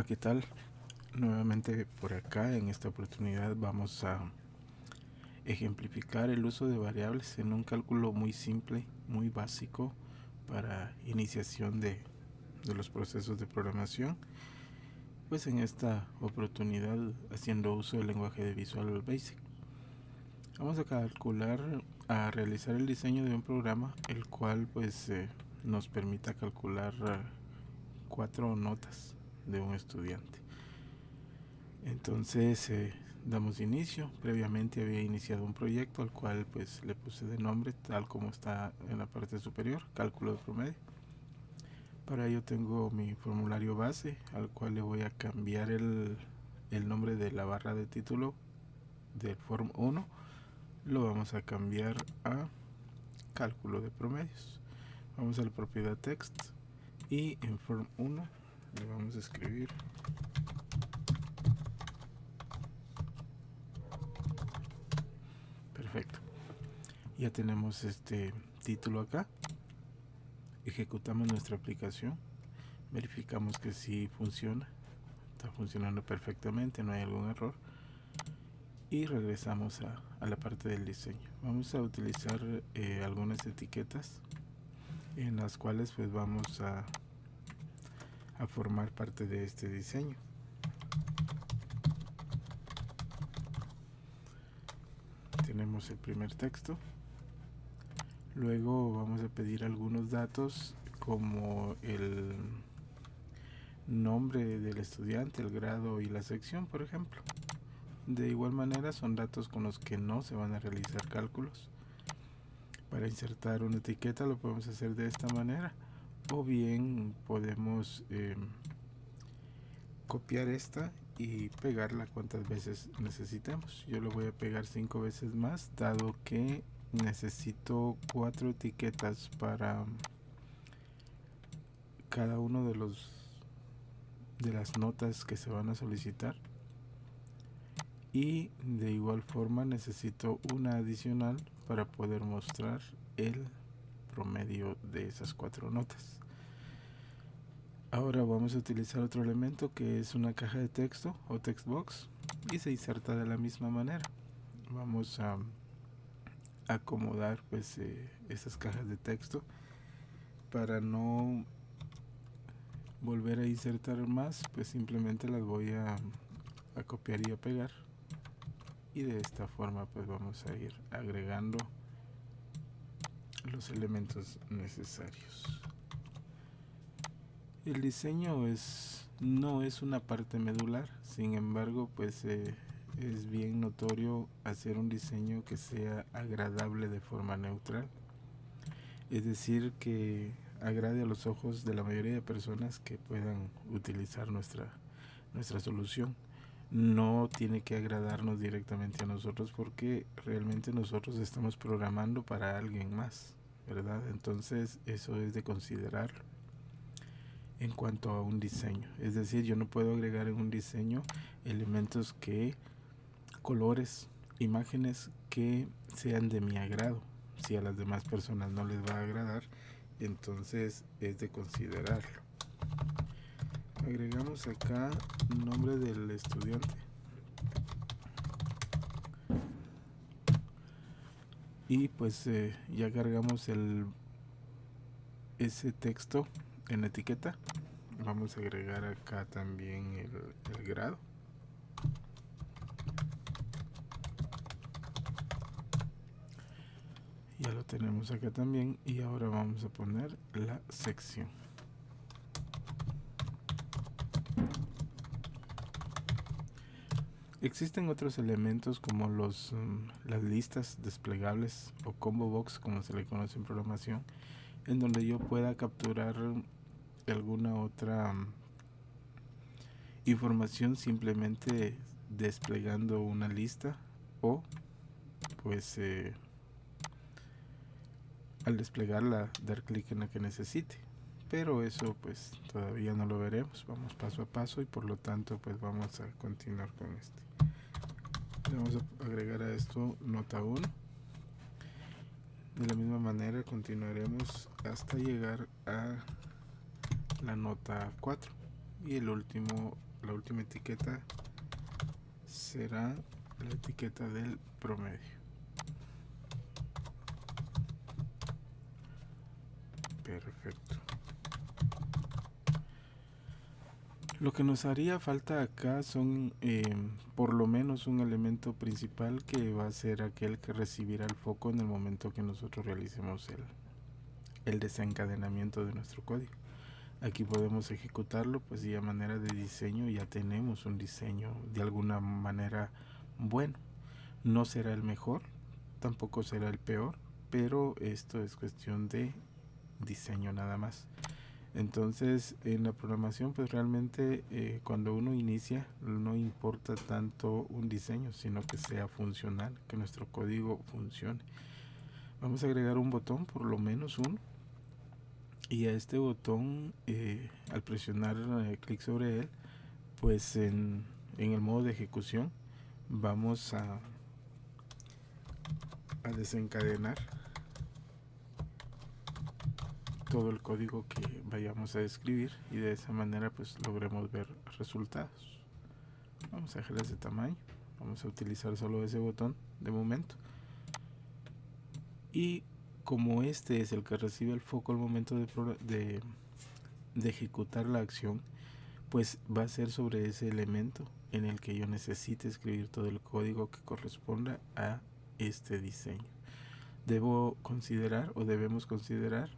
¿qué tal? Nuevamente por acá, en esta oportunidad vamos a ejemplificar el uso de variables en un cálculo muy simple, muy básico para iniciación de los procesos de programación. Pues en esta oportunidad haciendo uso del lenguaje de Visual Basic. Vamos a realizar el diseño de un programa el cual nos permita calcular 4 notas de un estudiante. Entonces damos inicio. Previamente había iniciado un proyecto al cual le puse de nombre tal como está en la parte superior, cálculo de promedio. Para ello tengo mi formulario base al cual le voy a cambiar el nombre de la barra de título del form 1. Lo vamos a cambiar a cálculo de promedios. Vamos a la propiedad text y en form 1 le vamos a escribir perfecto. Ya tenemos este título acá. Ejecutamos nuestra aplicación, verificamos que sí funciona, está funcionando perfectamente, no hay algún error, y regresamos a la parte del diseño. Vamos a utilizar algunas etiquetas en las cuales vamos a formar parte de este diseño. Tenemos el primer texto. Luego vamos a pedir algunos datos como el nombre del estudiante, el grado y la sección, por ejemplo. De igual manera son datos con los que no se van a realizar cálculos. Para insertar una etiqueta lo podemos hacer de esta manera, o bien podemos copiar esta y pegarla cuantas veces necesitemos. Yo lo voy a pegar 5 veces más, dado que necesito 4 etiquetas para cada uno de las notas que se van a solicitar, y de igual forma necesito una adicional para poder mostrar el promedio de esas 4 notas. Ahora vamos a utilizar otro elemento que es una caja de texto o text box, y se inserta de la misma manera. Vamos a acomodar esas cajas de texto para no volver a insertar más, simplemente las voy a copiar y a pegar, y de esta forma vamos a ir agregando los elementos necesarios. El diseño no es una parte medular, sin embargo es bien notorio hacer un diseño que sea agradable de forma neutral, es decir, que agrade a los ojos de la mayoría de personas que puedan utilizar nuestra solución. No tiene que agradarnos directamente a nosotros, porque realmente nosotros estamos programando para alguien más, ¿verdad? Entonces eso es de considerarlo en cuanto a un diseño. Es decir, yo no puedo agregar en un diseño elementos colores, imágenes que sean de mi agrado. Si a las demás personas no les va a agradar, entonces es de considerarlo. Agregamos acá nombre del estudiante y ya cargamos ese texto en la etiqueta. Vamos a agregar acá también el grado. Ya lo tenemos acá también, y ahora vamos a poner la sección. Existen otros elementos como las listas desplegables o combo box, como se le conoce en programación, en donde yo pueda capturar alguna otra información simplemente desplegando una lista, o al desplegarla dar clic en la que necesite. Pero eso todavía no lo veremos, vamos paso a paso, y por lo tanto vamos a continuar con este. Le vamos a agregar a esto nota 1. De la misma manera continuaremos hasta llegar a la nota 4, y el último la última etiqueta será la etiqueta del promedio. Perfecto. Lo que nos haría falta acá son por lo menos un elemento principal que va a ser aquel que recibirá el foco en el momento que nosotros realicemos el desencadenamiento de nuestro código. Aquí podemos ejecutarlo, pues y a manera de diseño ya tenemos un diseño de alguna manera bueno. No será el mejor, tampoco será el peor, pero esto es cuestión de diseño nada más. Entonces en la programación pues realmente cuando uno inicia no importa tanto un diseño, sino que sea funcional, que nuestro código funcione. Vamos a agregar un botón, por lo menos uno, y a este botón al presionar clic sobre él, pues en el modo de ejecución vamos a desencadenar todo el código que vayamos a escribir y de esa manera pues logremos ver resultados. Vamos a dejar ese tamaño, vamos a utilizar solo ese botón de momento, y como este es el que recibe el foco al momento de ejecutar la acción, pues va a ser sobre ese elemento en el que yo necesite escribir todo el código que corresponda a este diseño. Debo considerar o debemos considerar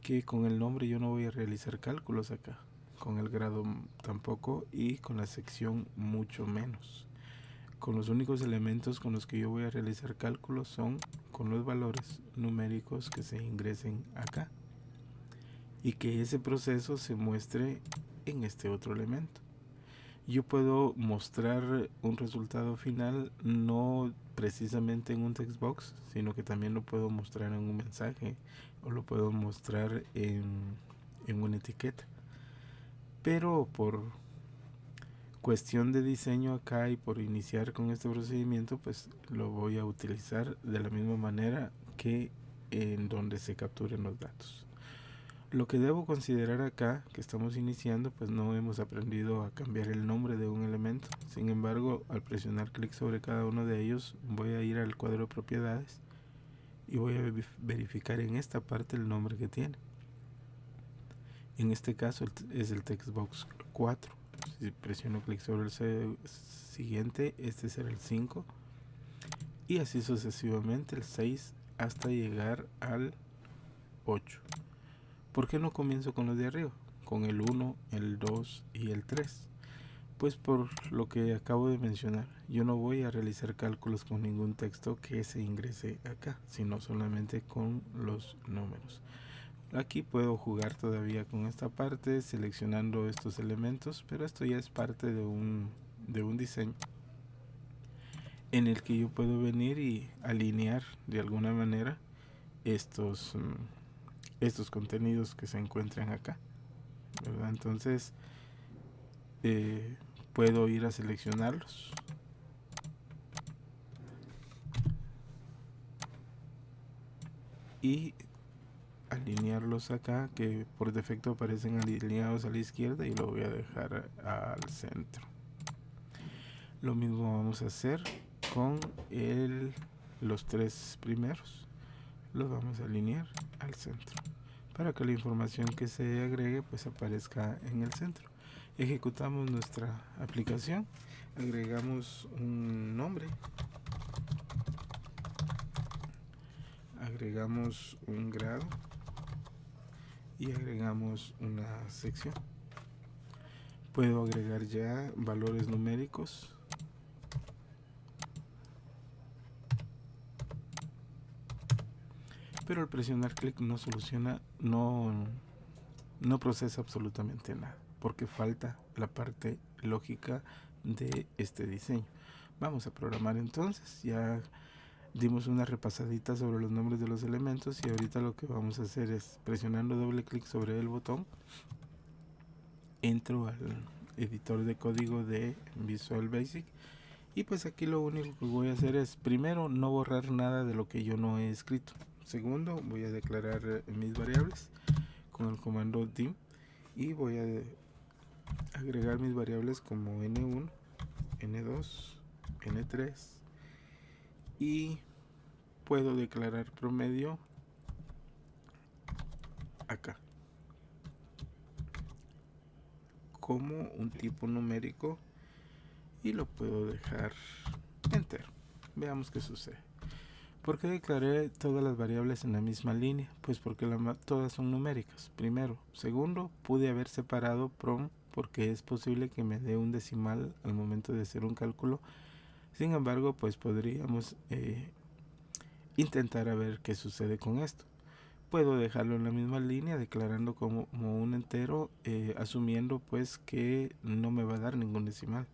que con el nombre yo no voy a realizar cálculos acá, con el grado tampoco y con la sección mucho menos. Con los únicos elementos con los que yo voy a realizar cálculos son con los valores numéricos que se ingresen acá y que ese proceso se muestre en este otro elemento. Yo puedo mostrar un resultado final no precisamente en un text box, sino que también lo puedo mostrar en un mensaje o lo puedo mostrar en una etiqueta. Pero por cuestión de diseño acá y por iniciar con este procedimiento, pues lo voy a utilizar de la misma manera que en donde se capturen los datos. Lo que debo considerar acá, que estamos iniciando, pues no hemos aprendido a cambiar el nombre de un elemento. Sin embargo, al presionar clic sobre cada uno de ellos, voy a ir al cuadro de propiedades y voy a verificar en esta parte el nombre que tiene. En este caso es el textbox 4. Si presiono clic sobre el siguiente, este será el 5. Y así sucesivamente el 6 hasta llegar al 8. ¿Por qué no comienzo con los de arriba? Con el 1, el 2 y el 3. Pues por lo que acabo de mencionar, yo no voy a realizar cálculos con ningún texto que se ingrese acá, sino solamente con los números. Aquí puedo jugar todavía con esta parte, seleccionando estos elementos, pero esto ya es parte de un diseño en el que yo puedo venir y alinear de alguna manera estos contenidos que se encuentran acá, ¿verdad? Entonces puedo ir a seleccionarlos y alinearlos acá, que por defecto aparecen alineados a la izquierda, y lo voy a dejar al centro. Lo mismo vamos a hacer con los 3 primeros, los vamos a alinear al centro para que la información que se agregue pues aparezca en el centro. Ejecutamos nuestra aplicación, agregamos un nombre, agregamos un grado y agregamos una sección. Puedo agregar ya valores numéricos, pero al presionar clic no soluciona, no procesa absolutamente nada, porque falta la parte lógica de este diseño. Vamos a programar entonces. Ya dimos una repasadita sobre los nombres de los elementos y ahorita lo que vamos a hacer es, presionando doble clic sobre el botón, entro al editor de código de Visual Basic y pues aquí lo único que voy a hacer es, primero, no borrar nada de lo que yo no he escrito. Segundo, voy a declarar mis variables con el comando dim y voy a agregar mis variables como n1, n2, n3 y puedo declarar promedio acá como un tipo numérico y lo puedo dejar entero. Veamos qué sucede. ¿Por qué declaré todas las variables en la misma línea? Pues porque todas son numéricas, primero. Segundo, pude haber separado prom porque es posible que me dé un decimal al momento de hacer un cálculo. Sin embargo, pues podríamos intentar a ver qué sucede con esto. Puedo dejarlo en la misma línea declarando como un entero, asumiendo pues que no me va a dar ningún decimal.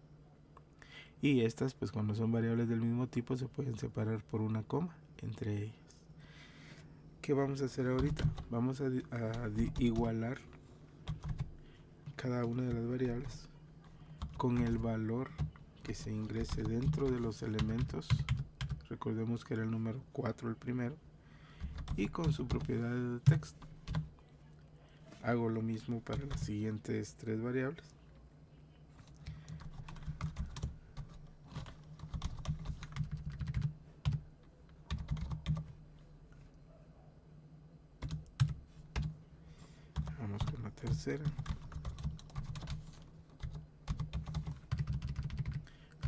Y estas, pues cuando son variables del mismo tipo, se pueden separar por una coma entre ellas. ¿Qué vamos a hacer ahorita? Vamos a igualar cada una de las variables con el valor que se ingrese dentro de los elementos. Recordemos que era el número 4 el primero. Y con su propiedad de texto. Hago lo mismo para las siguientes tres variables. Vamos con la tercera.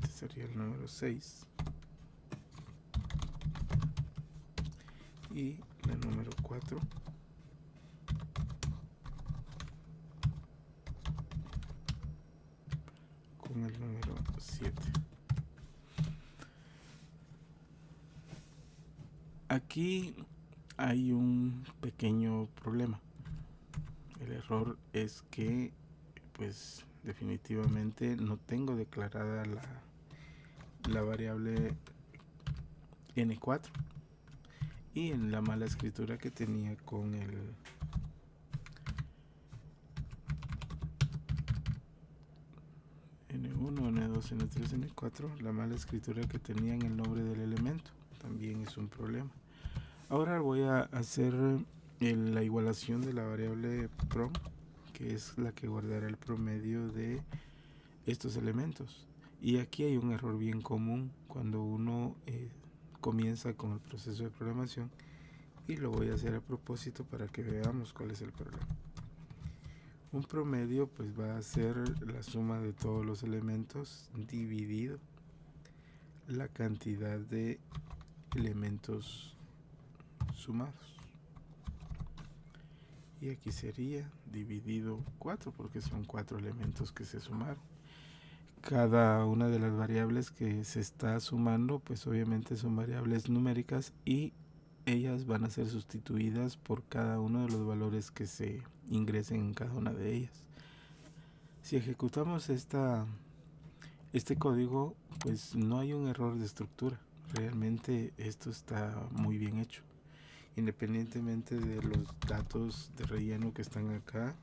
Este sería el número 6. Y la número 4. Con el número 7. Aquí hay un pequeño problema. El error es que pues definitivamente no tengo declarada la variable n4 y en la mala escritura que tenía con el n1, n2, n3, n4, la mala escritura que tenía en el nombre del elemento también es un problema. Ahora voy a hacer la igualación de la variable prom, que es la que guardará el promedio de estos elementos. Y aquí hay un error bien común cuando uno comienza con el proceso de programación, y lo voy a hacer a propósito para que veamos cuál es el problema. Un promedio pues va a ser la suma de todos los elementos dividido la cantidad de elementos sumados. Y aquí sería dividido 4 porque son 4 elementos que se sumaron. Cada una de las variables que se está sumando pues obviamente son variables numéricas y ellas van a ser sustituidas por cada uno de los valores que se ingresen en cada una de ellas. Si ejecutamos este código, pues no hay un error de estructura. Realmente esto está muy bien hecho. Independientemente de los datos de relleno que están acá,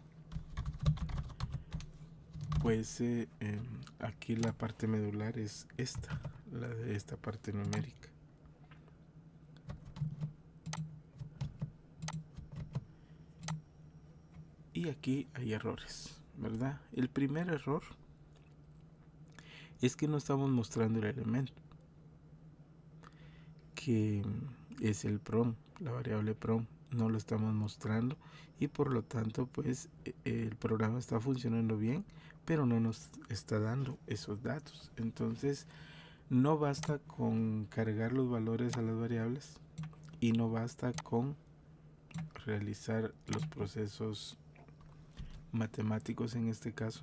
pues aquí la parte medular es esta, la de esta parte numérica. Y aquí hay errores, ¿verdad? El primer error es que no estamos mostrando el elemento, que es el prom, la variable prom, no lo estamos mostrando y por lo tanto pues el programa está funcionando bien, pero no nos está dando esos datos. Entonces no basta con cargar los valores a las variables y no basta con realizar los procesos matemáticos en este caso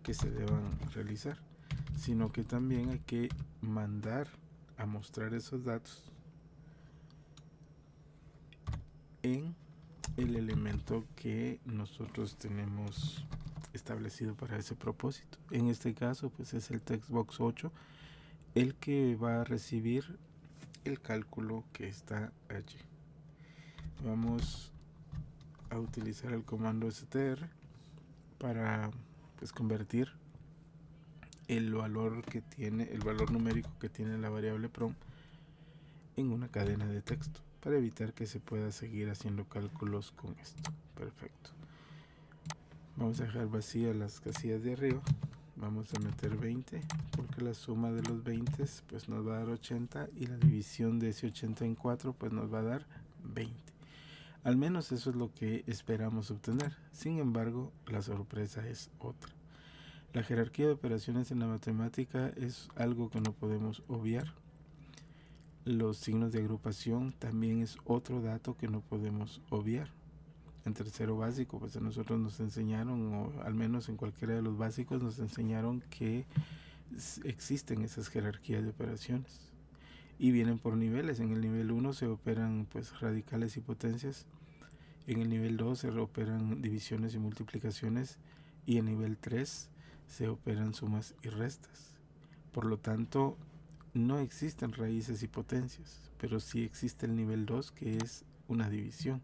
que se deban realizar, sino que también hay que mandar a mostrar esos datos en el elemento que nosotros tenemos establecido para ese propósito. En este caso pues es el textbox 8 el que va a recibir el cálculo que está allí. Vamos a utilizar el comando str para pues convertir el valor que tiene, el valor numérico que tiene la variable prom en una cadena de texto para evitar que se pueda seguir haciendo cálculos con esto. Perfecto. Vamos a dejar vacías las casillas de arriba. Vamos a meter 20 porque la suma de los 20 pues nos va a dar 80 y la división de ese 80 en 4 pues nos va a dar 20. Al menos eso es lo que esperamos obtener. Sin embargo, la sorpresa es otra. La jerarquía de operaciones en la matemática es algo que no podemos obviar. Los signos de agrupación también es otro dato que no podemos obviar. En tercero básico, pues a nosotros nos enseñaron, o al menos en cualquiera de los básicos nos enseñaron que existen esas jerarquías de operaciones y vienen por niveles. En el nivel 1 se operan pues radicales y potencias, en el nivel 2 se operan divisiones y multiplicaciones y en nivel 3 se operan sumas y restas. Por lo tanto, no existen raíces y potencias, pero sí existe el nivel 2 que es una división.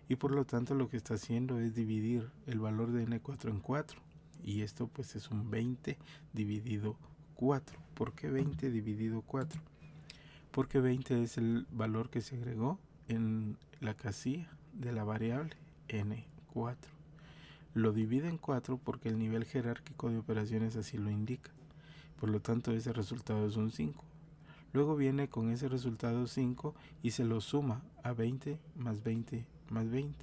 Y por lo tanto lo que está haciendo es dividir el valor de n4 en 4. Y esto pues es un 20 dividido 4. ¿Por qué 20 dividido 4? Porque 20 es el valor que se agregó en la casilla de la variable n4. Lo divide en 4 porque el nivel jerárquico de operaciones así lo indica. Por lo tanto ese resultado es un 5. Luego viene con ese resultado 5 y se lo suma a 20 más 20 más 20.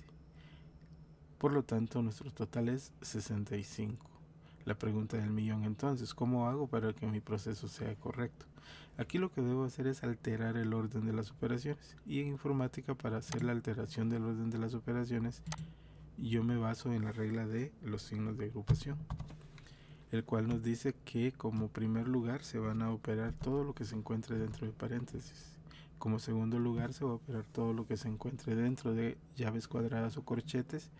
Por lo tanto, nuestro total es 65. La pregunta del millón entonces, ¿cómo hago para que mi proceso sea correcto? Aquí lo que debo hacer es alterar el orden de las operaciones. Y en informática, para hacer la alteración del orden de las operaciones, yo me baso en la regla de los signos de agrupación, el cual nos dice que como primer lugar se van a operar todo lo que se encuentre dentro de paréntesis. Como segundo lugar se va a operar todo lo que se encuentre dentro de llaves cuadradas o corchetes.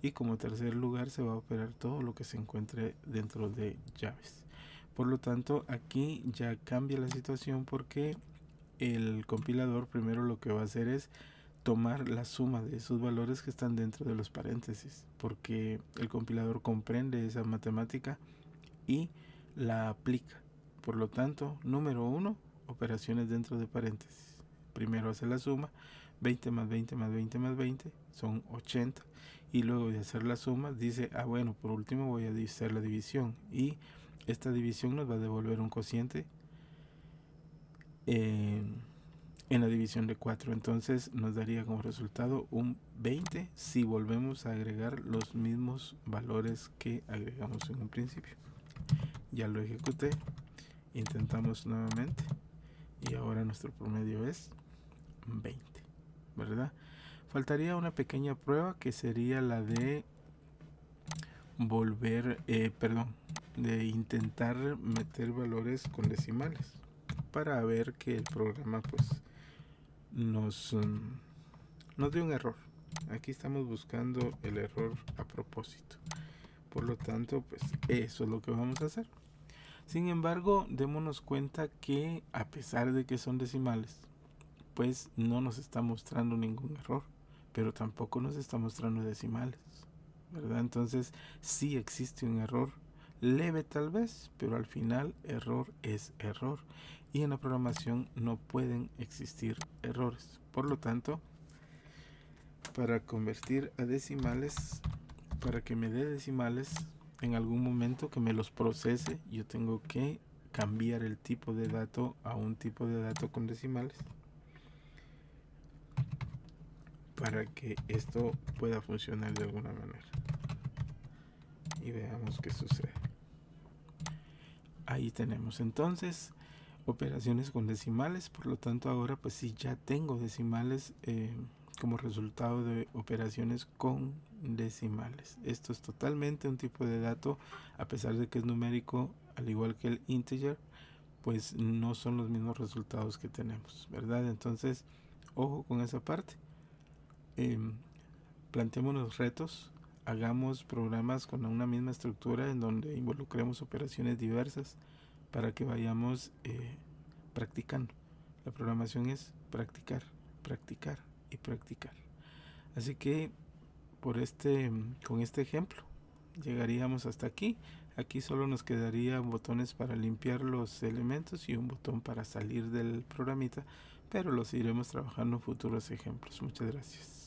Y como tercer lugar se va a operar todo lo que se encuentre dentro de llaves. Por lo tanto, aquí ya cambia la situación porque el compilador primero lo que va a hacer es tomar la suma de esos valores que están dentro de los paréntesis, porque el compilador comprende esa matemática y la aplica. Por lo tanto, número 1, operaciones dentro de paréntesis. Primero hace la suma, 20 más 20 más 20 más 20 son 80. Y luego de hacer la suma dice, bueno, por último voy a hacer la división. Y esta división nos va a devolver un cociente en la división de 4. Entonces nos daría como resultado un 20 si volvemos a agregar los mismos valores que agregamos en un principio. Ya lo ejecuté, intentamos nuevamente y ahora nuestro promedio es 20, ¿verdad? Faltaría una pequeña prueba que sería la de de intentar meter valores con decimales para ver que el programa pues nos dé un error. Aquí estamos buscando el error a propósito. Por lo tanto, pues eso es lo que vamos a hacer. Sin embargo, démonos cuenta que a pesar de que son decimales, pues no nos está mostrando ningún error, pero tampoco nos está mostrando decimales, ¿verdad? Entonces sí existe un error, leve tal vez, pero al final error es error. Y en la programación no pueden existir errores. Por lo tanto, para convertir a decimales, para que me dé decimales, en algún momento que me los procese, yo tengo que cambiar el tipo de dato a un tipo de dato con decimales para que esto pueda funcionar de alguna manera. Y veamos qué sucede. Ahí tenemos entonces operaciones con decimales. Por lo tanto, ahora pues sí ya tengo decimales como resultado de operaciones con decimales. Esto es totalmente un tipo de dato, a pesar de que es numérico, al igual que el integer, pues no son los mismos resultados que tenemos, ¿verdad? Entonces, ojo con esa parte. Planteémonos retos, hagamos programas con una misma estructura en donde involucremos operaciones diversas para que vayamos practicando. La programación es practicar, practicar y practicar. Así que con este ejemplo llegaríamos hasta aquí. Aquí solo nos quedaría botones para limpiar los elementos y un botón para salir del programita, pero los iremos trabajando en futuros ejemplos. Muchas gracias.